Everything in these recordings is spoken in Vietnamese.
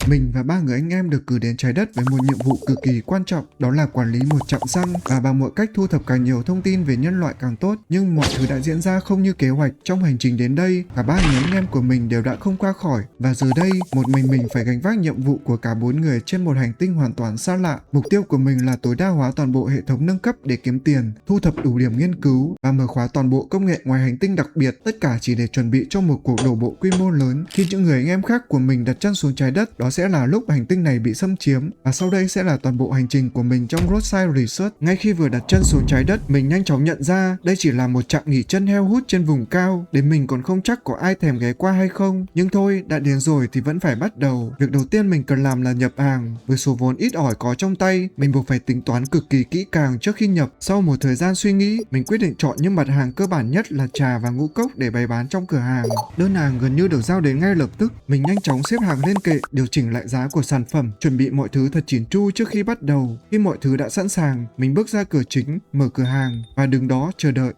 Mình và 3 người anh em được cử đến trái đất với một nhiệm vụ cực kỳ quan trọng, đó là quản lý một trạm xăng và bằng mọi cách thu thập càng nhiều thông tin về nhân loại càng tốt. Nhưng mọi thứ đã diễn ra không như kế hoạch. Trong hành trình đến đây, cả 3 người anh em của mình đều đã không qua khỏi và giờ đây, một mình phải gánh vác nhiệm vụ của cả 4 người trên một hành tinh hoàn toàn xa lạ. Mục tiêu của mình là tối đa hóa toàn bộ hệ thống nâng cấp để kiếm tiền, thu thập đủ điểm nghiên cứu và mở khóa toàn bộ công nghệ ngoài hành tinh đặc biệt, tất cả chỉ để chuẩn bị cho một cuộc đổ bộ quy mô lớn. Khi những người anh em khác của mình đặt chân xuống trái đất, đó sẽ là lúc hành tinh này bị xâm chiếm và sau đây sẽ là toàn bộ hành trình của mình trong Roadside Research. Ngay khi vừa đặt chân xuống trái đất, mình nhanh chóng nhận ra đây chỉ là một trạm nghỉ chân heo hút trên vùng cao, đến mình còn không chắc có ai thèm ghé qua hay không. Nhưng thôi, đã đến rồi thì vẫn phải bắt đầu. Việc đầu tiên mình cần làm là nhập hàng. Với số vốn ít ỏi có trong tay, mình buộc phải tính toán cực kỳ kỹ càng trước khi nhập. Sau một thời gian suy nghĩ, mình quyết định chọn những mặt hàng cơ bản nhất là trà và ngũ cốc để bày bán trong cửa hàng. Đơn hàng gần như được giao đến ngay lập tức. Mình nhanh chóng xếp hàng lên kệ, điều chỉnh lại giá của sản phẩm, chuẩn bị mọi thứ thật chỉn chu trước khi bắt đầu. Khi mọi thứ đã sẵn sàng, mình bước ra cửa chính, mở cửa hàng và đứng đó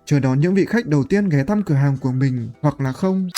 chờ đón những vị khách đầu tiên ghé thăm cửa hàng của mình, hoặc là không.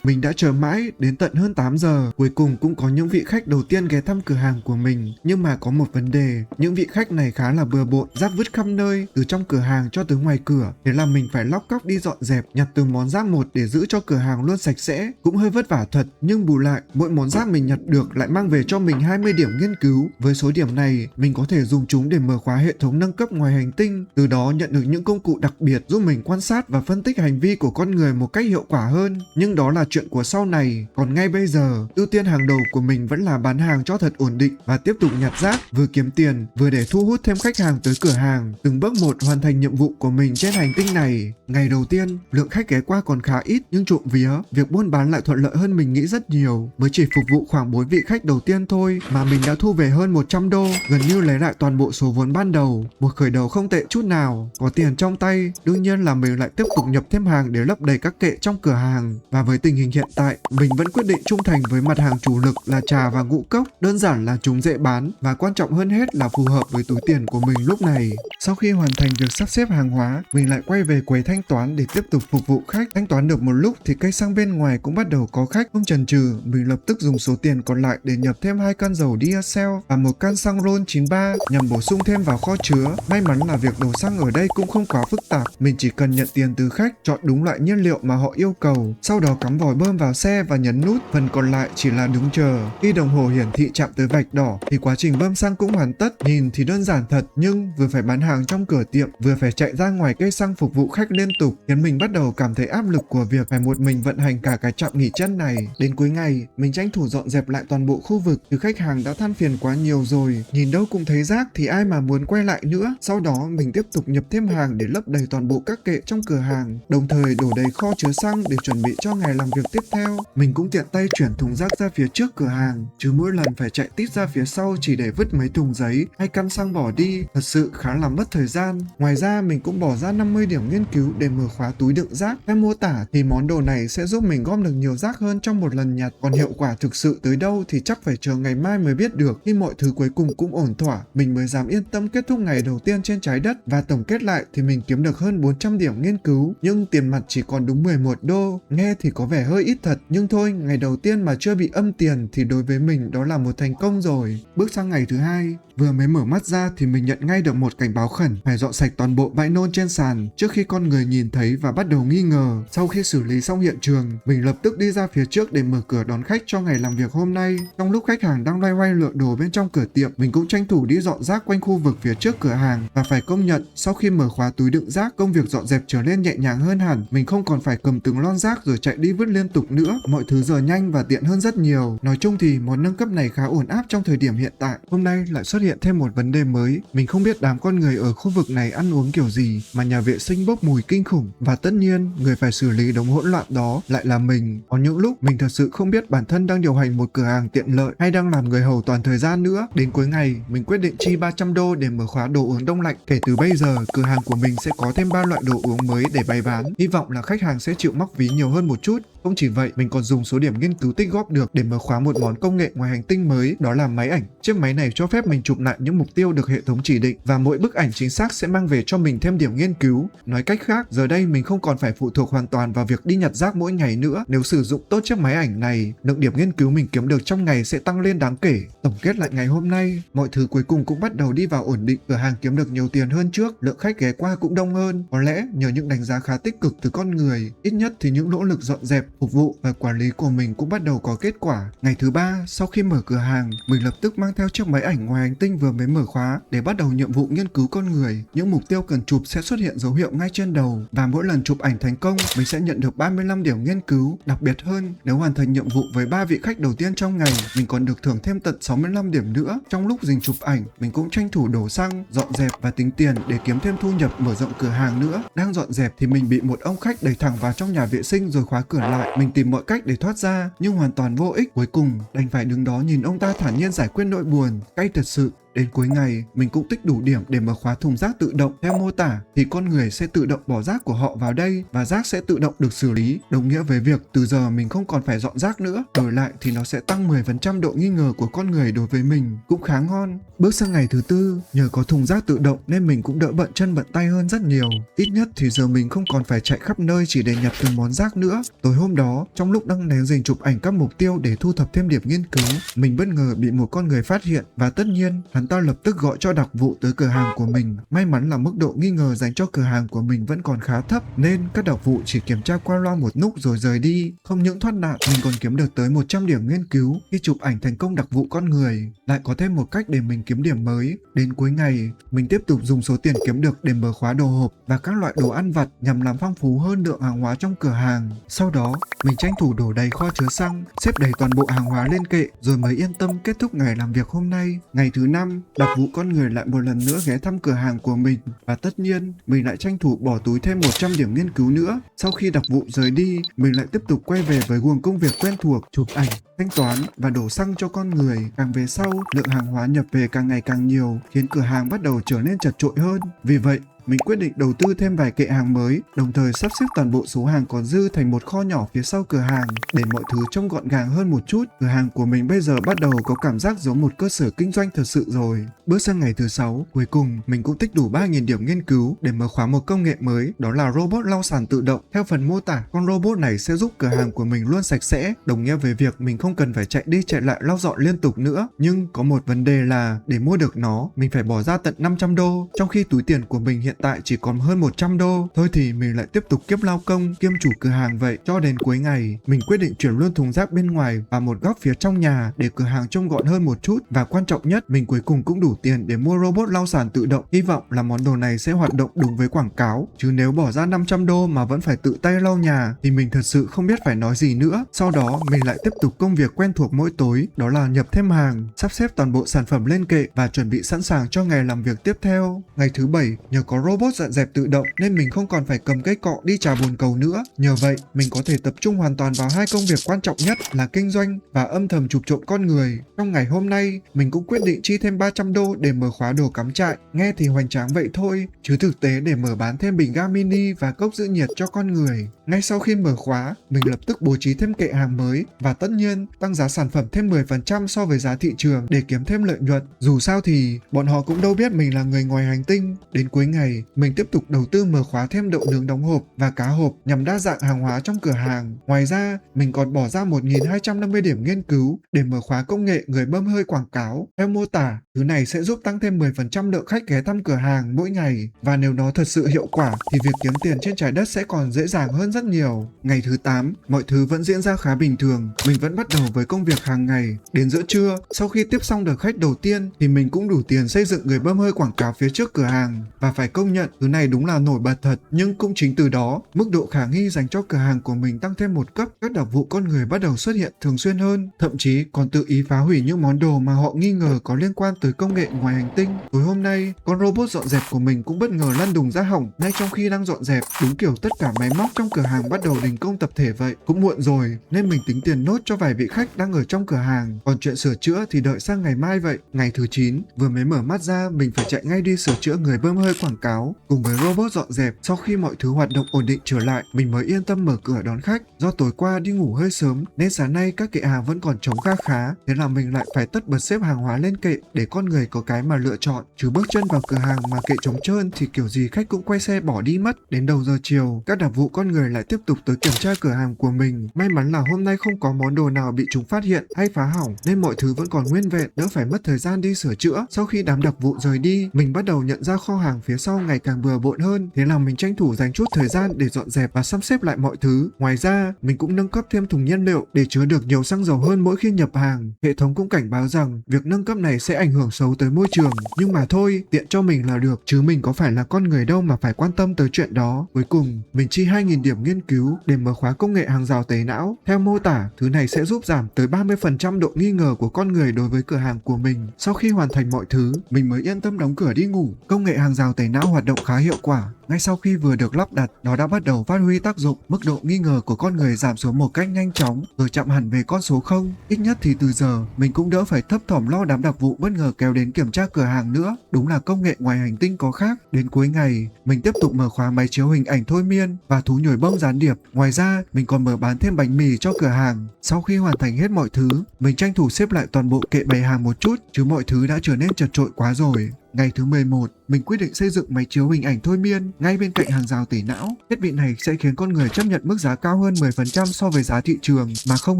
Mình đã chờ mãi đến tận hơn 8 giờ, cuối cùng cũng có những vị khách đầu tiên ghé thăm cửa hàng của mình. Nhưng mà có một vấn đề, những vị khách này khá là bừa bộn, rác vứt khắp nơi, từ trong cửa hàng cho tới ngoài cửa. Thế là mình phải lóc cóc đi dọn dẹp, nhặt từng món rác một để giữ cho cửa hàng luôn sạch sẽ. Cũng hơi vất vả thật, nhưng bù lại, mỗi món rác mình nhặt được lại mang về cho mình 20 điểm nghiên cứu. Với số điểm này, mình có thể dùng chúng để mở khóa hệ thống nâng cấp ngoài hành tinh, từ đó nhận được những công cụ đặc biệt giúp mình quan sát và phân tích hành vi của con người một cách hiệu quả hơn. Nhưng đó là chuyện của sau này, còn ngay bây giờ, ưu tiên hàng đầu của mình vẫn là bán hàng cho thật ổn định và tiếp tục nhặt rác, vừa kiếm tiền, vừa để thu hút thêm khách hàng tới cửa hàng, từng bước một hoàn thành nhiệm vụ của mình trên hành tinh này. Ngày đầu tiên, lượng khách ghé qua còn khá ít, nhưng trộm vía, việc buôn bán lại thuận lợi hơn mình nghĩ rất nhiều. Mới chỉ phục vụ khoảng 4 vị khách đầu tiên thôi mà mình đã thu về hơn 100 đô, gần như lấy lại toàn bộ số vốn ban đầu. Một khởi đầu không tệ chút nào. Có tiền trong tay, đương nhiên là mình lại tiếp tục nhập thêm hàng để lấp đầy các kệ trong cửa hàng. Và với tình hình hiện tại, mình vẫn quyết định trung thành với mặt hàng chủ lực là trà và ngũ cốc. Đơn giản là chúng dễ bán và quan trọng hơn hết là phù hợp với túi tiền của mình lúc này. Sau khi hoàn thành việc sắp xếp hàng hóa, mình lại quay về quầy thanh toán để tiếp tục phục vụ khách. Thanh toán được một lúc thì cây xăng bên ngoài cũng bắt đầu có khách. Không chần chừ, mình lập tức dùng số tiền còn lại để nhập thêm 2 can dầu diesel và một can xăng RON 93 nhằm bổ sung thêm vào kho chứa. May mắn là việc đổ xăng ở đây cũng không quá phức tạp, mình chỉ cần nhận tiền từ khách, chọn đúng loại nhiên liệu mà họ yêu cầu, sau đó cắm vòi bơm vào xe và nhấn nút, phần còn lại chỉ là đứng chờ. Khi đồng hồ hiển thị chạm tới vạch đỏ thì quá trình bơm xăng cũng hoàn tất. Nhìn thì đơn giản thật, nhưng vừa phải bán hàng trong cửa tiệm, vừa phải chạy ra ngoài cây xăng phục vụ khách liên tục, khiến mình bắt đầu cảm thấy áp lực của việc phải một mình vận hành cả cái trạm nghỉ chân này. Đến cuối ngày, mình tranh thủ dọn dẹp lại toàn bộ khu vực, chứ khách hàng đã than phiền quá nhiều rồi, nhìn đâu cũng thấy rác thì ai mà muốn quay lại nữa. Sau đó mình tiếp tục nhập thêm hàng để lấp đầy toàn bộ các kệ trong cửa hàng, đồng thời đổ đầy kho chứa xăng để chuẩn bị cho ngày làm việc tiếp theo. Mình cũng tiện tay chuyển thùng rác ra phía trước cửa hàng, chứ mỗi lần phải chạy tít ra phía sau chỉ để vứt mấy thùng giấy hay căn xăng bỏ đi, thật sự khá là mất thời gian. Ngoài ra mình cũng bỏ ra 50 điểm nghiên cứu để mở khóa túi đựng rác. Theo mô tả thì món đồ này sẽ giúp mình gom được nhiều rác hơn trong một lần nhặt, còn hiệu quả thực sự tới đâu thì chắc phải chờ ngày mai mới biết được. Khi mọi thứ cuối cùng cũng ổn thỏa, mình mới dám yên tâm kết thúc ngày đầu tiên trên trái đất, và tổng kết lại thì mình kiếm được hơn 400 điểm nghiên cứu, nhưng tiền mặt chỉ còn đúng 11 đô. Nghe thì có vẻ hơi ít thật, nhưng thôi, ngày đầu tiên mà chưa bị âm tiền thì đối với mình đó là một thành công rồi. Bước sang ngày thứ hai, vừa mới mở mắt ra thì mình nhận ngay được một cảnh báo khẩn, phải dọn sạch toàn bộ bãi nôn trên sàn trước khi con người nhìn thấy và bắt đầu nghi ngờ. Sau khi xử lý xong hiện trường, mình lập tức đi ra phía trước để mở cửa đón khách cho ngày làm việc hôm nay. Trong lúc khách hàng đang loay hoay lựa đồ bên trong cửa tiệm, mình cũng tranh thủ đi dọn rác quanh khu vực phía trước cửa hàng, và phải công nhận, sau khi mở khóa túi đựng rác, công việc dọn dẹp trở nên nhẹ nhàng hơn hẳn. Mình không còn phải cầm từng lon rác rồi chạy đi vứt liên tục nữa, mọi thứ giờ nhanh và tiện hơn rất nhiều. Nói chung thì món nâng cấp này khá ổn áp trong thời điểm hiện tại. Hôm nay lại xuất hiện thêm một vấn đề mới, mình không biết đám con người ở khu vực này ăn uống kiểu gì mà nhà vệ sinh bốc mùi kinh khủng, và tất nhiên người phải xử lý đống hỗn loạn đó lại là mình. Có những lúc mình thật sự không biết bản thân đang điều hành một cửa hàng tiện lợi hay đang làm người hầu toàn thời gian nữa. Đến cuối ngày, mình quyết định chi 300 đô để mở khóa đồ uống đông lạnh. Kể từ bây giờ, cửa hàng của mình sẽ có thêm 3 loại đồ uống mới để bày bán. Hy vọng là khách hàng sẽ chịu móc ví nhiều hơn một chút. Không chỉ vậy, mình còn dùng số điểm nghiên cứu tích góp được để mở khóa một món công nghệ ngoài hành tinh mới, đó là máy ảnh. Chiếc máy này cho phép mình chụp chụp lại những mục tiêu được hệ thống chỉ định và mỗi bức ảnh chính xác sẽ mang về cho mình thêm điểm nghiên cứu. Nói cách khác, giờ đây mình không còn phải phụ thuộc hoàn toàn vào việc đi nhặt rác mỗi ngày nữa. Nếu sử dụng tốt chiếc máy ảnh này, lượng điểm nghiên cứu mình kiếm được trong ngày sẽ tăng lên đáng kể. Tổng kết lại ngày hôm nay, mọi thứ cuối cùng cũng bắt đầu đi vào ổn định, cửa hàng kiếm được nhiều tiền hơn trước, lượng khách ghé qua cũng đông hơn. Có lẽ nhờ những đánh giá khá tích cực từ con người, ít nhất thì những nỗ lực dọn dẹp, phục vụ và quản lý của mình cũng bắt đầu có kết quả. Ngày thứ 3, sau khi mở cửa hàng, mình lập tức mang theo chiếc máy ảnh ngoài hành tinh vừa mới mở khóa để bắt đầu nhiệm vụ nghiên cứu con người. Những mục tiêu cần chụp sẽ xuất hiện dấu hiệu ngay trên đầu và mỗi lần chụp ảnh thành công, mình sẽ nhận được 35 điểm nghiên cứu. Đặc biệt hơn, nếu hoàn thành nhiệm vụ với 3 vị khách đầu tiên trong ngày, mình còn được thưởng thêm tận 65 điểm nữa. Trong lúc dình chụp ảnh, mình cũng tranh thủ đổ xăng, dọn dẹp và tính tiền để kiếm thêm thu nhập mở rộng cửa hàng nữa. Đang dọn dẹp thì mình bị một ông khách đẩy thẳng vào trong nhà vệ sinh rồi khóa cửa lại. Mình tìm mọi cách để thoát ra nhưng hoàn toàn vô ích. Cuối cùng đành phải đứng đó nhìn ông ta thản nhiên giải quyết nỗi buồn. Cay thật sự. Đến cuối ngày, mình cũng tích đủ điểm để mở khóa thùng rác tự động. Theo mô tả thì con người sẽ tự động bỏ rác của họ vào đây và rác sẽ tự động được xử lý, đồng nghĩa với việc từ giờ mình không còn phải dọn rác nữa. Đổi lại thì nó sẽ tăng 10% độ nghi ngờ của con người đối với mình, cũng khá ngon. Bước sang ngày thứ 4, nhờ có thùng rác tự động nên mình cũng đỡ bận chân bận tay hơn rất nhiều. Ít nhất thì giờ mình không còn phải chạy khắp nơi chỉ để nhặt từng món rác nữa. Tối hôm đó, trong lúc đang lén dình chụp ảnh các mục tiêu để thu thập thêm điểm nghiên cứu, mình bất ngờ bị một con người phát hiện và tất nhiên hắn ta lập tức gọi cho đặc vụ tới cửa hàng của mình. May mắn là mức độ nghi ngờ dành cho cửa hàng của mình vẫn còn khá thấp nên các đặc vụ chỉ kiểm tra qua loa một nút rồi rời đi. Không những thoát nạn, mình còn kiếm được tới 100 điểm nghiên cứu khi chụp ảnh thành công đặc vụ con người. Lại có thêm một cách để mình kiếm điểm mới. Đến cuối ngày, mình tiếp tục dùng số tiền kiếm được để mở khóa đồ hộp và các loại đồ ăn vặt nhằm làm phong phú hơn lượng hàng hóa trong cửa hàng. Sau đó, mình tranh thủ đổ đầy kho chứa xăng, xếp đầy toàn bộ hàng hóa lên kệ rồi mới yên tâm kết thúc ngày làm việc hôm nay. Ngày thứ 5, đặc vụ con người lại một lần nữa ghé thăm cửa hàng của mình và tất nhiên mình lại tranh thủ bỏ túi thêm 100 điểm nghiên cứu nữa. Sau khi đặc vụ rời đi, mình lại tiếp tục quay về với guồng công việc quen thuộc, chụp ảnh, thanh toán và đổ xăng cho con người. Càng về sau, lượng hàng hóa nhập về càng ngày càng nhiều, khiến cửa hàng bắt đầu trở nên chật chội hơn. Vì vậy, mình quyết định đầu tư thêm vài kệ hàng mới, đồng thời sắp xếp toàn bộ số hàng còn dư thành một kho nhỏ phía sau cửa hàng để mọi thứ trông gọn gàng hơn một chút. Cửa hàng của mình bây giờ bắt đầu có cảm giác giống một cơ sở kinh doanh thật sự rồi. Bước sang ngày thứ 6, cuối cùng mình cũng tích đủ 3.000 điểm nghiên cứu để mở khóa một công nghệ mới, đó là robot lau sàn tự động. Theo phần mô tả, con robot này sẽ giúp cửa hàng của mình luôn sạch sẽ, đồng nghĩa với việc mình không cần phải chạy đi chạy lại lau dọn liên tục nữa. Nhưng có một vấn đề là để mua được nó, mình phải bỏ ra tận 500 đô, trong khi túi tiền của mình hiện tại chỉ còn hơn 100 đô. Thôi thì mình lại tiếp tục kiêm lao công, kiêm chủ cửa hàng vậy. Cho đến cuối ngày, mình quyết định chuyển luôn thùng rác bên ngoài vào một góc phía trong nhà để cửa hàng trông gọn hơn một chút. Và quan trọng nhất, mình cuối cùng cũng đủ tiền để mua robot lau sàn tự động. Hy vọng là món đồ này sẽ hoạt động đúng với quảng cáo. Chứ nếu bỏ ra 500 đô mà vẫn phải tự tay lau nhà thì mình thật sự không biết phải nói gì nữa. Sau đó, mình lại tiếp tục công việc quen thuộc mỗi tối, đó là nhập thêm hàng, sắp xếp toàn bộ sản phẩm lên kệ và chuẩn bị sẵn sàng cho ngày làm việc tiếp theo. Ngày thứ 7, nhờ có robot dọn dẹp tự động nên mình không còn phải cầm cây cọ đi trà bồn cầu nữa. Nhờ vậy, mình có thể tập trung hoàn toàn vào hai công việc quan trọng nhất là kinh doanh và âm thầm chụp trộm con người. Trong ngày hôm nay, mình cũng quyết định chi thêm 300 đô để mở khóa đồ cắm trại. Nghe thì hoành tráng vậy thôi, chứ thực tế để mở bán thêm bình ga mini và cốc giữ nhiệt cho con người. Ngay sau khi mở khóa, mình lập tức bố trí thêm kệ hàng mới và tất nhiên tăng giá sản phẩm thêm 10% so với giá thị trường để kiếm thêm lợi nhuận. Dù sao thì bọn họ cũng đâu biết mình là người ngoài hành tinh. Đến cuối ngày, mình tiếp tục đầu tư mở khóa thêm đậu nướng đóng hộp và cá hộp nhằm đa dạng hàng hóa trong cửa hàng. Ngoài ra, mình còn bỏ ra 1.250 điểm nghiên cứu để mở khóa công nghệ người bơm hơi quảng cáo. Theo mô tả, thứ này sẽ giúp tăng thêm 10% lượng khách ghé thăm cửa hàng mỗi ngày và nếu nó thật sự hiệu quả thì việc kiếm tiền trên trái đất sẽ còn dễ dàng hơn rất nhiều. Ngày thứ 8, mọi thứ vẫn diễn ra khá bình thường. Mình vẫn bắt đầu với công việc hàng ngày. Đến giữa trưa, sau khi tiếp xong đợt khách đầu tiên thì mình cũng đủ tiền xây dựng người bơm hơi quảng cáo phía trước cửa hàng và phải công nhận thứ này đúng là nổi bật thật. Nhưng cũng chính từ đó, mức độ khả nghi dành cho cửa hàng của mình tăng thêm một cấp. Các đặc vụ con người bắt đầu xuất hiện thường xuyên hơn, thậm chí còn tự ý phá hủy những món đồ mà họ nghi ngờ có liên quan tới công nghệ ngoài hành tinh. Tối hôm nay, con robot dọn dẹp của mình cũng bất ngờ lăn đùng ra hỏng ngay trong khi đang dọn dẹp. Đúng kiểu tất cả máy móc trong cửa hàng bắt đầu đình công tập thể vậy. Cũng muộn rồi nên mình tính tiền nốt cho vài vị khách đang ở trong cửa hàng, còn chuyện sửa chữa thì đợi sang ngày mai vậy. Ngày thứ 9, vừa mới mở mắt ra, mình phải chạy ngay đi sửa chữa người bơm hơi quảng cáo cáo cùng với robot dọn dẹp. Sau khi mọi thứ hoạt động ổn định trở lại, mình mới yên tâm mở cửa đón khách. Do tối qua đi ngủ hơi sớm nên sáng nay các kệ hàng vẫn còn trống kha khá, thế là mình lại phải tất bật xếp hàng hóa lên kệ để con người có cái mà lựa chọn. Chứ bước chân vào cửa hàng mà kệ trống trơn thì kiểu gì khách cũng quay xe bỏ đi mất. Đến đầu giờ chiều, các đặc vụ con người lại tiếp tục tới kiểm tra cửa hàng của mình. May mắn là hôm nay không có món đồ nào bị chúng phát hiện hay phá hỏng nên mọi thứ vẫn còn nguyên vẹn, đỡ phải mất thời gian đi sửa chữa. Sau khi đám đặc vụ rời đi, mình bắt đầu nhận ra kho hàng phía sau ngày càng bừa bộn hơn, thế là mình tranh thủ dành chút thời gian để dọn dẹp và sắp xếp lại mọi thứ. Ngoài ra, mình cũng nâng cấp thêm thùng nhiên liệu để chứa được nhiều xăng dầu hơn mỗi khi nhập hàng. Hệ thống cũng cảnh báo rằng việc nâng cấp này sẽ ảnh hưởng xấu tới môi trường, nhưng mà thôi, tiện cho mình là được, chứ mình có phải là con người đâu mà phải quan tâm tới chuyện đó. Cuối cùng, mình chi 2.000 điểm nghiên cứu để mở khóa công nghệ hàng rào tẩy não. Theo mô tả, thứ này sẽ giúp giảm tới 30% độ nghi ngờ của con người đối với cửa hàng của mình. Sau khi hoàn thành mọi thứ, mình mới yên tâm đóng cửa đi ngủ. Công nghệ hàng rào tẩy não hoạt động khá hiệu quả. Ngay sau khi vừa được lắp đặt, nó đã bắt đầu phát huy tác dụng. Mức độ nghi ngờ của con người giảm xuống một cách nhanh chóng, rồi chạm hẳn về con số 0. Ít nhất thì từ giờ, mình cũng đỡ phải thấp thỏm lo đám đặc vụ bất ngờ kéo đến kiểm tra cửa hàng nữa. Đúng là công nghệ ngoài hành tinh có khác. Đến cuối ngày, mình tiếp tục mở khóa máy chiếu hình ảnh thôi miên và thú nhồi bông gián điệp. Ngoài ra, mình còn mở bán thêm bánh mì cho cửa hàng. Sau khi hoàn thành hết mọi thứ, mình tranh thủ xếp lại toàn bộ kệ bày hàng một chút, chứ mọi thứ đã trở nên chật chội quá rồi. Ngày thứ 11, mình quyết định xây dựng máy chiếu hình ảnh thôi miên ngay bên cạnh hàng rào tẩy não. Thiết bị này sẽ khiến con người chấp nhận mức giá cao hơn 10% so với giá thị trường mà không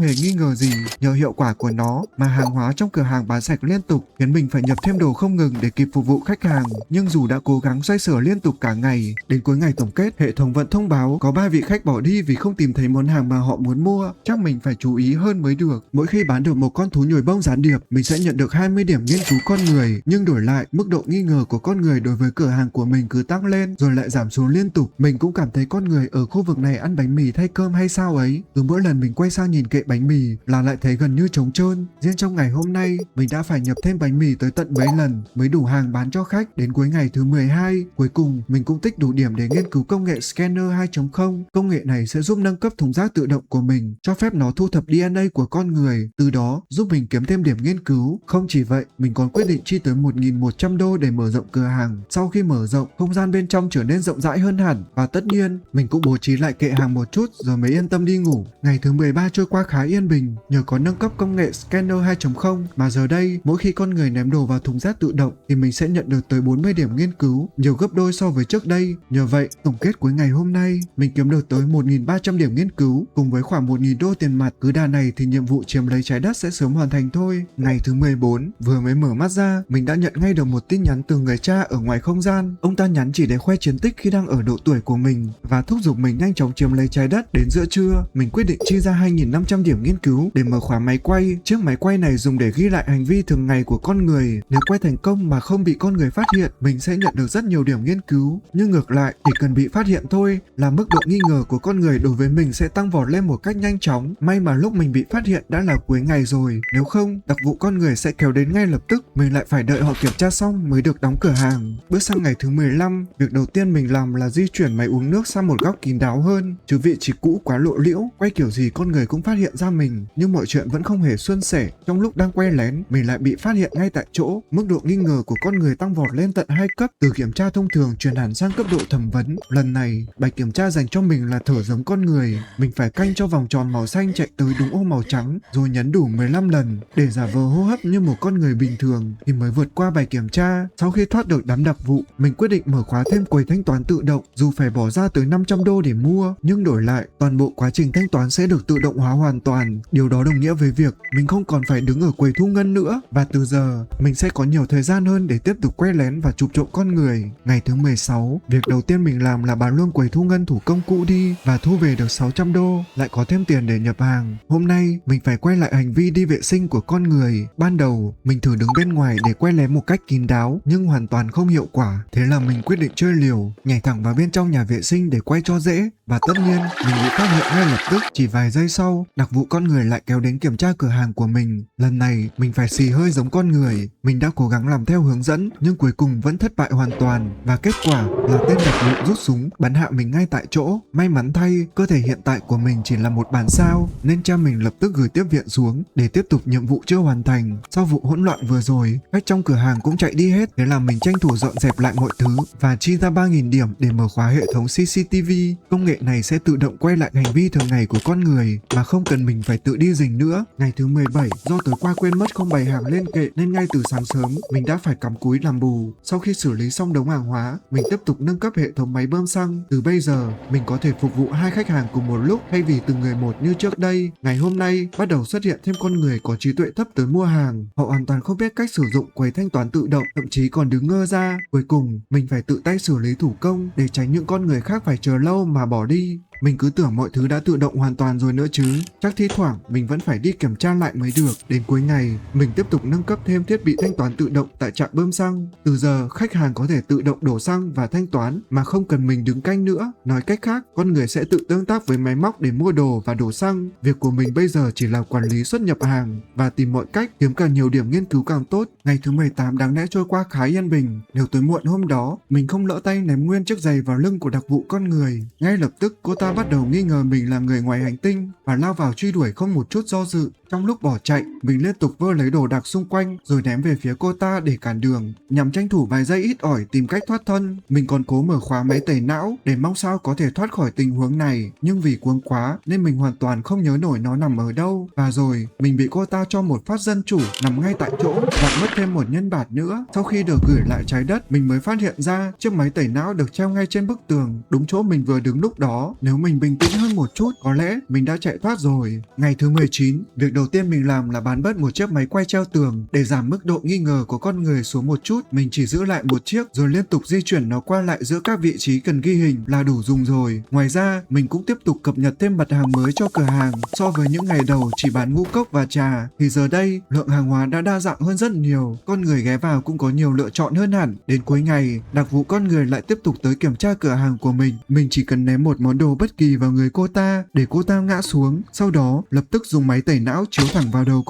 hề nghi ngờ gì. Nhờ hiệu quả của nó mà hàng hóa trong cửa hàng bán sạch liên tục, khiến mình phải nhập thêm đồ không ngừng để kịp phục vụ khách hàng. Nhưng dù đã cố gắng xoay sở liên tục cả ngày, đến cuối ngày tổng kết, hệ thống vẫn thông báo có 3 vị khách bỏ đi vì không tìm thấy món hàng mà họ muốn mua. Chắc mình phải chú ý hơn mới được. Mỗi khi bán được một con thú nhồi bông gián điệp, mình sẽ nhận được 20 điểm nghiên cứu con người, nhưng đổi lại, mức độ nghi ngờ của con người đối với cửa hàng của mình cứ tăng lên rồi lại giảm xuống liên tục. Mình cũng cảm thấy con người ở khu vực này ăn bánh mì thay cơm hay sao ấy. Cứ mỗi lần mình quay sang nhìn kệ bánh mì là lại thấy gần như trống trơn. Riêng trong ngày hôm nay, mình đã phải nhập thêm bánh mì tới tận mấy lần mới đủ hàng bán cho khách. Đến cuối ngày thứ 12, cuối cùng mình cũng tích đủ điểm để nghiên cứu công nghệ Scanner 2.0. Công nghệ này sẽ giúp nâng cấp thùng rác tự động của mình, cho phép nó thu thập DNA của con người, từ đó giúp mình kiếm thêm điểm nghiên cứu. Không chỉ vậy, mình còn quyết định chi tới 1.100 đô để mở rộng cửa hàng. Sau khi mở rộng, không gian bên trong trở nên rộng rãi hơn hẳn, và tất nhiên mình cũng bố trí lại kệ hàng một chút rồi mới yên tâm đi ngủ. Ngày thứ 13 trôi qua khá yên bình nhờ có nâng cấp công nghệ Scanner 2.0 mà giờ đây mỗi khi con người ném đồ vào thùng rác tự động thì mình sẽ nhận được tới 40 điểm nghiên cứu, nhiều gấp đôi so với trước đây. Nhờ vậy, tổng kết cuối ngày hôm nay mình kiếm được tới 1.300 điểm nghiên cứu cùng với khoảng 1.000 đô tiền mặt. Cứ đà này thì nhiệm vụ chiếm lấy trái đất sẽ sớm hoàn thành thôi. Ngày thứ 14, vừa mới mở mắt ra, mình đã nhận ngay được một tin nhắn từ người cha ở ngoài không gian. Ông ta nhắn chỉ để khoe chiến tích khi đang ở độ tuổi của mình và thúc giục mình nhanh chóng chiếm lấy trái đất. Đến giữa trưa, mình quyết định chi ra 2.500 điểm nghiên cứu để mở khóa máy quay. Chiếc máy quay này dùng để ghi lại hành vi thường ngày của con người. Nếu quay thành công mà không bị con người phát hiện, mình sẽ nhận được rất nhiều điểm nghiên cứu. Nhưng ngược lại, chỉ cần bị phát hiện thôi là mức độ nghi ngờ của con người đối với mình sẽ tăng vọt lên một cách nhanh chóng. May mà lúc mình bị phát hiện đã là cuối ngày rồi, nếu không, đặc vụ con người sẽ kéo đến ngay lập tức. Mình lại phải đợi họ kiểm tra xong mới được đóng cửa hàng. Bước sang ngày thứ 15, việc đầu tiên mình làm là di chuyển máy uống nước sang một góc kín đáo hơn, chứ vị trí cũ quá lộ liễu, quay kiểu gì con người cũng phát hiện ra mình. Nhưng mọi chuyện vẫn không hề suôn sẻ. Trong lúc đang quay lén, mình lại bị phát hiện ngay tại chỗ. Mức độ nghi ngờ của con người tăng vọt lên tận 2 cấp, từ kiểm tra thông thường chuyển hẳn sang cấp độ thẩm vấn. Lần này, bài kiểm tra dành cho mình là thở giống con người. Mình phải canh cho vòng tròn màu xanh chạy tới đúng ô màu trắng, rồi nhấn đủ 15 lần để giả vờ hô hấp như một con người bình thường thì mới vượt qua bài kiểm tra. Sau khi thoát được đám đặc vụ, mình quyết định mở khóa thêm quầy thanh toán tự động, dù phải bỏ ra tới 500 đô để mua, nhưng đổi lại toàn bộ quá trình thanh toán sẽ được tự động hóa hoàn toàn. Điều đó đồng nghĩa với việc mình không còn phải đứng ở quầy thu ngân nữa, và từ giờ mình sẽ có nhiều thời gian hơn để tiếp tục quay lén và chụp trộm con người. Ngày thứ 16, việc đầu tiên mình làm là bán luôn quầy thu ngân thủ công cũ đi và thu về được 600 đô, lại có thêm tiền để nhập hàng. Hôm nay mình phải quay lại hành vi đi vệ sinh của con người. Ban đầu mình thử đứng bên ngoài để quay lén một cách kín đáo nhưng hoàn toàn không hiệu quả, thế là mình quyết định chơi liều, nhảy thẳng vào bên trong nhà vệ sinh để quay cho dễ. Và tất nhiên mình bị phát hiện ngay lập tức. Chỉ vài giây sau, đặc vụ con người lại kéo đến kiểm tra cửa hàng của mình. Lần này mình phải xì hơi giống con người. Mình đã cố gắng làm theo hướng dẫn nhưng cuối cùng vẫn thất bại hoàn toàn, và kết quả là tên đặc vụ rút súng bắn hạ mình ngay tại chỗ. May mắn thay, cơ thể hiện tại của mình chỉ là một bản sao nên cha mình lập tức gửi tiếp viện xuống để tiếp tục nhiệm vụ chưa hoàn thành. Sau vụ hỗn loạn vừa rồi, khách trong cửa hàng cũng chạy đi hết hết. Thế là mình tranh thủ dọn dẹp lại mọi thứ và chi ra 3.000 điểm để mở khóa hệ thống CCTV. Công nghệ này sẽ tự động quay lại hành vi thường ngày của con người mà không cần mình phải tự đi rình nữa. Ngày thứ 17, do tối qua quên mất không bày hàng lên kệ nên ngay từ sáng sớm mình đã phải cắm cúi làm bù. Sau khi xử lý xong đống hàng hóa, mình tiếp tục nâng cấp hệ thống máy bơm xăng. Từ bây giờ, mình có thể phục vụ 2 khách hàng cùng một lúc thay vì từng người một như trước đây. Ngày hôm nay, bắt đầu xuất hiện thêm con người có trí tuệ thấp tới mua hàng. Họ hoàn toàn không biết cách sử dụng quầy thanh toán tự động, thậm chí còn đứng ngơ ra. Cuối cùng, mình phải tự tay xử lý thủ công để tránh những con người khác phải chờ lâu mà bỏ đi. Mình cứ tưởng mọi thứ đã tự động hoàn toàn rồi nữa chứ. Chắc thi thoảng mình vẫn phải đi kiểm tra lại mới được. Đến cuối ngày, mình tiếp tục nâng cấp thêm thiết bị thanh toán tự động tại trạm bơm xăng. Từ giờ, khách hàng có thể tự động đổ xăng và thanh toán mà không cần mình đứng canh nữa. Nói cách khác, con người sẽ tự tương tác với máy móc để mua đồ và đổ xăng. Việc của mình bây giờ chỉ là quản lý xuất nhập hàng và tìm mọi cách kiếm càng nhiều điểm nghiên cứu càng tốt. Ngày thứ 18 đáng lẽ trôi qua khá yên bình. Nếu tối muộn hôm đó, mình không lỡ tay ném nguyên chiếc giày vào lưng của đặc vụ con người. Ngay lập tức, cô ta bắt đầu nghi ngờ mình là người ngoài hành tinh và lao vào truy đuổi không một chút do dự. Trong lúc bỏ chạy, mình liên tục vơ lấy đồ đạc xung quanh rồi ném về phía cô ta để cản đường, nhằm tranh thủ vài giây ít ỏi tìm cách thoát thân. Mình còn cố mở khóa máy tẩy não để mong sao có thể thoát khỏi tình huống này, nhưng vì cuống quá nên mình hoàn toàn không nhớ nổi nó nằm ở đâu. Và rồi, mình bị cô ta cho một phát dân chủ nằm ngay tại chỗ và mất thêm một nhân bạt nữa. Sau khi được gửi lại trái đất, mình mới phát hiện ra chiếc máy tẩy não được treo ngay trên bức tường, đúng chỗ mình vừa đứng lúc đó. Nếu mình bình tĩnh hơn một chút, có lẽ mình đã chạy thoát rồi. Ngày thứ 19, việc đầu tiên mình làm là bán bớt một chiếc máy quay treo tường để giảm mức độ nghi ngờ của con người xuống một chút. Mình chỉ giữ lại một chiếc rồi liên tục di chuyển nó qua lại giữa các vị trí cần ghi hình là đủ dùng rồi. Ngoài ra, mình cũng tiếp tục cập nhật thêm mặt hàng mới cho cửa hàng. So với những ngày đầu chỉ bán ngũ cốc và trà thì giờ đây lượng hàng hóa đã đa dạng hơn rất nhiều. Con người ghé vào cũng có nhiều lựa chọn hơn hẳn. Đến cuối ngày, đặc vụ con người lại tiếp tục tới kiểm tra cửa hàng của mình. Mình chỉ cần ném một món đồ bất kỳ vào người cô ta để cô ta ngã xuống, sau đó lập tức dùng máy tẩy não chiếu thẳng vào đầu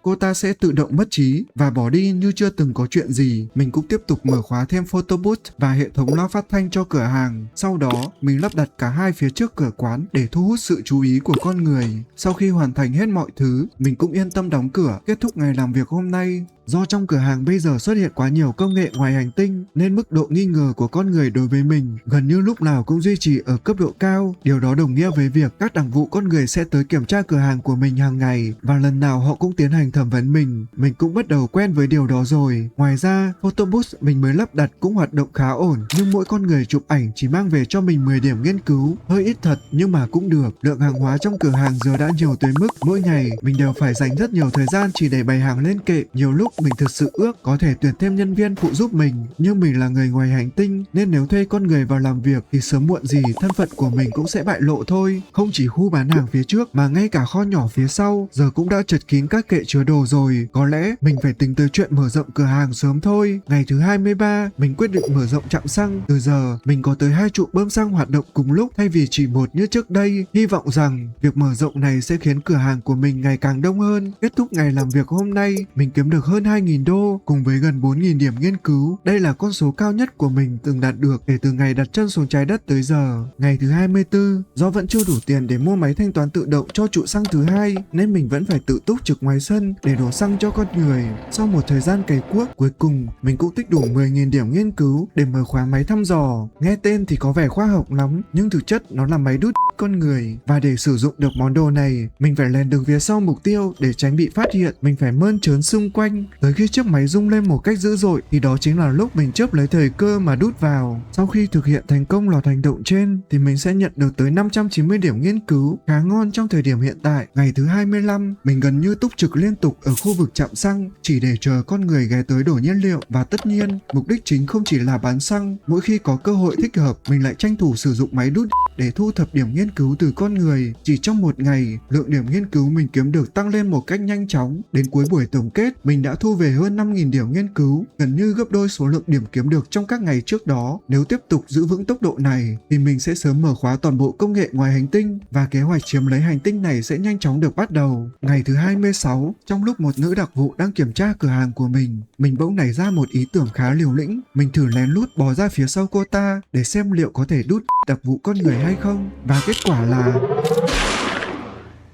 cô ta sẽ tự động mất trí và bỏ đi như chưa từng có chuyện gì. Mình cũng tiếp tục mở khóa thêm photo booth và hệ thống loa phát thanh cho cửa hàng. Sau đó, mình lắp đặt cả hai phía trước cửa quán để thu hút sự chú ý của con người. Sau khi hoàn thành hết mọi thứ, mình cũng yên tâm đóng cửa, kết thúc ngày làm việc hôm nay. Do trong cửa hàng bây giờ xuất hiện quá nhiều công nghệ ngoài hành tinh nên mức độ nghi ngờ của con người đối với mình gần như lúc nào cũng duy trì ở cấp độ cao. Điều đó đồng nghĩa với việc các đặc vụ con người sẽ tới kiểm tra cửa hàng của mình hàng ngày và lần nào họ cũng tiến hành thẩm vấn mình. Mình cũng bắt đầu quen với điều đó rồi. Ngoài ra, photobooth mình mới lắp đặt cũng hoạt động khá ổn, nhưng mỗi con người chụp ảnh chỉ mang về cho mình 10 điểm nghiên cứu. Hơi ít thật nhưng mà cũng được. Lượng hàng hóa trong cửa hàng giờ đã nhiều tới mức mỗi ngày mình đều phải dành rất nhiều thời gian chỉ để bày hàng lên kệ. Nhiều lúc mình thực sự ước có thể tuyển thêm nhân viên phụ giúp mình, nhưng mình là người ngoài hành tinh nên nếu thuê con người vào làm việc thì sớm muộn gì thân phận của mình cũng sẽ bại lộ thôi. Không chỉ khu bán hàng phía trước mà ngay cả kho nhỏ phía sau giờ cũng đã chật kín các kệ chứa đồ rồi. Có lẽ mình phải tính tới chuyện mở rộng cửa hàng sớm thôi. Ngày thứ 23, mình quyết định mở rộng trạm xăng. Từ giờ mình có tới 2 trụ bơm xăng hoạt động cùng lúc thay vì chỉ một như trước đây. Hy vọng rằng việc mở rộng này sẽ khiến cửa hàng của mình ngày càng đông hơn. Kết thúc ngày làm việc hôm nay, mình kiếm được hơn 2.000 đô cùng với gần 4.000 điểm nghiên cứu. Đây là con số cao nhất của mình từng đạt được kể từ ngày đặt chân xuống trái đất tới giờ. Ngày thứ 24, do vẫn chưa đủ tiền để mua máy thanh toán tự động cho trụ xăng thứ hai nên mình vẫn phải tự túc trực ngoài sân để đổ xăng cho con người. Sau một thời gian cày cuốc, cuối cùng mình cũng tích đủ 10.000 điểm nghiên cứu để mở khóa máy thăm dò. Nghe tên thì có vẻ khoa học lắm, nhưng thực chất nó là máy đút con người. Và để sử dụng được món đồ này, mình phải lèn được phía sau mục tiêu để tránh bị phát hiện. Mình phải mơn trớn xung quanh. Tới khi chiếc máy rung lên một cách dữ dội thì đó chính là lúc mình chớp lấy thời cơ mà đút vào. Sau khi thực hiện thành công loạt hành động trên thì mình sẽ nhận được tới 590 điểm nghiên cứu, khá ngon trong thời điểm hiện tại. Ngày thứ 25, mình gần như túc trực liên tục ở khu vực trạm xăng chỉ để chờ con người ghé tới đổ nhiên liệu, và tất nhiên mục đích chính không chỉ là bán xăng. Mỗi khi có cơ hội thích hợp, mình lại tranh thủ sử dụng máy đút để thu thập điểm nghiên cứu từ con người. Chỉ trong một ngày, lượng điểm nghiên cứu mình kiếm được tăng lên một cách nhanh chóng. Đến cuối buổi tổng kết, mình đã thu về hơn 5.000 điểm nghiên cứu, gần như gấp đôi số lượng điểm kiếm được trong các ngày trước đó. Nếu tiếp tục giữ vững tốc độ này thì mình sẽ sớm mở khóa toàn bộ công nghệ ngoài hành tinh và kế hoạch chiếm lấy hành tinh này sẽ nhanh chóng được bắt đầu. Ngày thứ 26, trong lúc một nữ đặc vụ đang kiểm tra cửa hàng của mình bỗng nảy ra một ý tưởng khá liều lĩnh. Mình thử lén lút bò ra phía sau cô ta để xem liệu có thể đút đặc vụ con người hay không, và kết quả là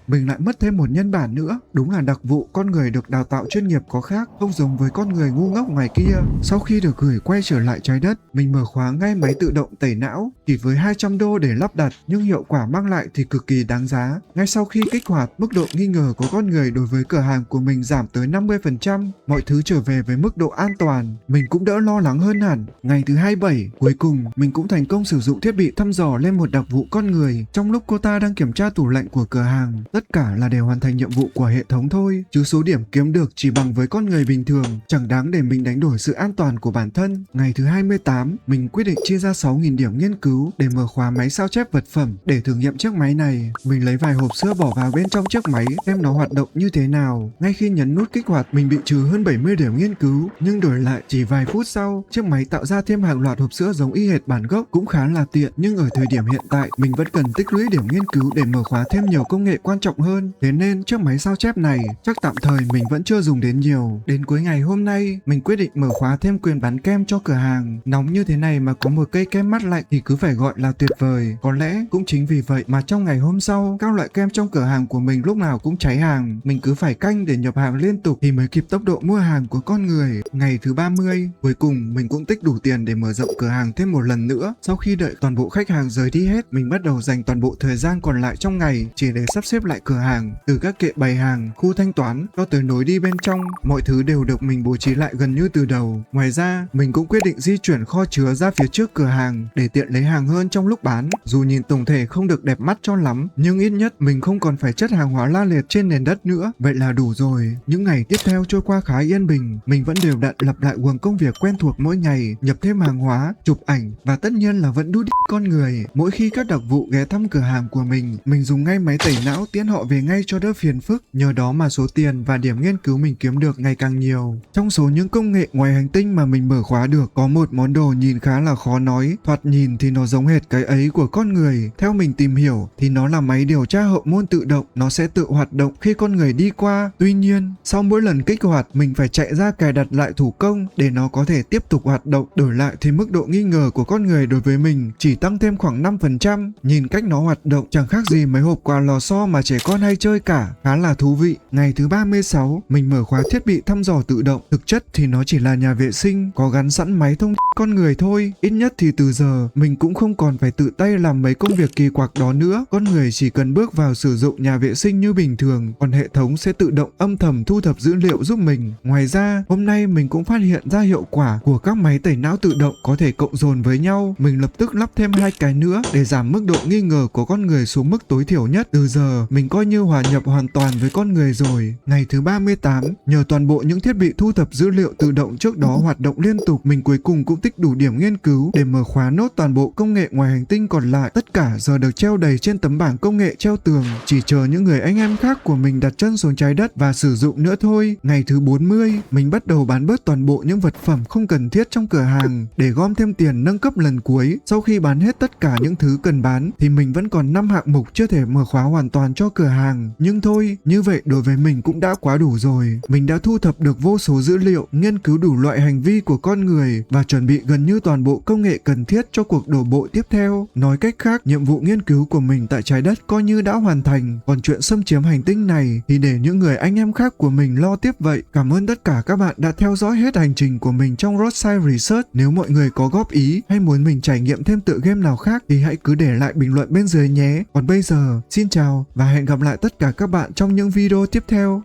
mình lại mất thêm một nhân bản nữa. Đúng là đặc vụ con người được đào tạo chuyên nghiệp có khác, không giống với con người ngu ngốc ngoài kia. Sau khi được gửi quay trở lại trái đất, mình mở khóa ngay máy tự động tẩy não, chỉ với 200 đô để lắp đặt, nhưng hiệu quả mang lại thì cực kỳ đáng giá. Ngay sau khi kích hoạt, mức độ nghi ngờ của con người đối với cửa hàng của mình giảm tới 50%, mọi thứ trở về với mức độ an toàn, mình cũng đỡ lo lắng hơn hẳn. Ngày thứ 27, cuối cùng mình cũng thành công sử dụng thiết bị thăm dò lên một đặc vụ con người trong lúc cô ta đang kiểm tra tủ lạnh của cửa hàng. Tất cả là để hoàn thành nhiệm vụ của hệ thống thôi, chứ số điểm kiếm được chỉ bằng với con người bình thường, chẳng đáng để mình đánh đổi sự an toàn của bản thân. Ngày thứ 28, mình quyết định chia ra 6.000 điểm nghiên cứu để mở khóa máy sao chép vật phẩm. Để thử nghiệm chiếc máy này, mình lấy vài hộp sữa bỏ vào bên trong chiếc máy xem nó hoạt động như thế nào. Ngay khi nhấn nút kích hoạt, mình bị trừ hơn 70 điểm nghiên cứu, nhưng đổi lại chỉ vài phút sau, chiếc máy tạo ra thêm hàng loạt hộp sữa giống y hệt bản gốc, cũng khá là tiện. Nhưng ở thời điểm hiện tại, mình vẫn cần tích lũy điểm nghiên cứu để mở khóa thêm nhiều công nghệ quan trọng hơn. Thế nên chiếc máy sao chép này chắc tạm thời mình vẫn chưa dùng đến nhiều. Đến cuối ngày hôm nay, mình quyết định mở khóa thêm quyền bán kem cho cửa hàng. Nóng như thế này mà có một cây kem mát lạnh thì cứ phải gọi là tuyệt vời. Có lẽ cũng chính vì vậy mà trong ngày hôm sau, các loại kem trong cửa hàng của mình lúc nào cũng cháy hàng. Mình cứ phải canh để nhập hàng liên tục thì mới kịp tốc độ mua hàng của con người. Ngày thứ 30, cuối cùng mình cũng tích đủ tiền để mở rộng cửa hàng thêm một lần nữa. Sau khi đợi toàn bộ khách hàng rời đi hết, mình bắt đầu dành toàn bộ thời gian còn lại trong ngày chỉ để sắp xếp lại cửa hàng. Từ các kệ bày hàng, khu thanh toán cho tới lối đi bên trong, mọi thứ đều được mình bố trí lại gần như từ đầu. Ngoài ra, mình cũng quyết định di chuyển kho chứa ra phía trước cửa hàng để tiện lấy hàng hơn trong lúc bán. Dù nhìn tổng thể không được đẹp mắt cho lắm, nhưng ít nhất mình không còn phải chất hàng hóa la liệt trên nền đất nữa. Vậy là đủ rồi. Những ngày tiếp theo trôi qua khá yên bình, mình vẫn đều đặn lặp lại guồng công việc quen thuộc mỗi ngày, nhập thêm hàng hóa, chụp ảnh và tất nhiên là vẫn đút con người. Mỗi khi các đặc vụ ghé thăm cửa hàng của mình dùng ngay máy tẩy não tiễn họ về ngay cho đỡ phiền phức. Nhờ đó mà số tiền và điểm nghiên cứu mình kiếm được ngày càng nhiều. Trong số những công nghệ ngoài hành tinh mà mình mở khóa được, có một món đồ nhìn khá là khó nói, thoạt nhìn thì nó giống hệt cái ấy của con người. Theo mình tìm hiểu thì nó là máy điều tra hậu môn tự động, nó sẽ tự hoạt động khi con người đi qua. Tuy nhiên, sau mỗi lần kích hoạt, mình phải chạy ra cài đặt lại thủ công để nó có thể tiếp tục hoạt động. Đổi lại thì mức độ nghi ngờ của con người đối với mình chỉ tăng thêm khoảng 5%. Nhìn cách nó hoạt động chẳng khác gì mấy hộp quà lò xo mà trẻ con hay chơi cả, khá là thú vị. Ngày thứ 36, mình mở khóa thiết bị thăm dò tự động. Thực chất thì nó chỉ là nhà vệ sinh có gắn sẵn máy thông con người thôi. Ít nhất thì từ giờ mình cũng không còn phải tự tay làm mấy công việc kỳ quặc đó nữa. Con người chỉ cần bước vào sử dụng nhà vệ sinh như bình thường, còn hệ thống sẽ tự động âm thầm thu thập dữ liệu giúp mình. Ngoài ra, hôm nay mình cũng phát hiện ra hiệu quả của các máy tẩy não tự động có thể cộng dồn với nhau. Mình lập tức lắp thêm 2 cái nữa để giảm mức độ nghi ngờ của con người xuống mức tối thiểu nhất. Từ giờ mình coi như hòa nhập hoàn toàn với con người rồi. Ngày thứ 38, nhờ toàn bộ những thiết bị thu thập dữ liệu tự động trước đó hoạt động liên tục, mình cuối cùng cũng tích đủ điểm nghiên cứu để mở khóa nốt toàn bộ công nghệ ngoài hành tinh còn lại. Tất cả giờ được treo đầy trên tấm bảng công nghệ treo tường, chỉ chờ những người anh em khác của mình đặt chân xuống trái đất và sử dụng nữa thôi. Ngày thứ 40, mình bắt đầu bán bớt toàn bộ những vật phẩm không cần thiết trong cửa hàng để gom thêm tiền nâng cấp lần cuối. Sau khi bán hết tất cả những thứ cần bán thì mình vẫn còn 5 hạng mục chưa thể mở khóa hoàn toàn cho cửa hàng. Nhưng thôi, như vậy đối với mình cũng đã quá đủ rồi. Mình đã thu thập được vô số dữ liệu, nghiên cứu đủ loại hành vi của con người và chuẩn bị gần như toàn bộ công nghệ cần thiết cho cuộc đổ bộ tiếp theo. Nói cách khác, nhiệm vụ nghiên cứu của mình tại trái đất coi như đã hoàn thành. Còn chuyện xâm chiếm hành tinh này thì để những người anh em khác của mình lo tiếp vậy. Cảm ơn tất cả các bạn đã theo dõi hết hành trình của mình trong Roadside Research. Nếu mọi người có góp ý hay muốn mình trải nghiệm thêm tựa game nào khác thì hãy cứ để lại bình luận bên dưới nhé. Còn bây giờ, xin chào và hẹn gặp lại tất cả các bạn trong những video tiếp theo.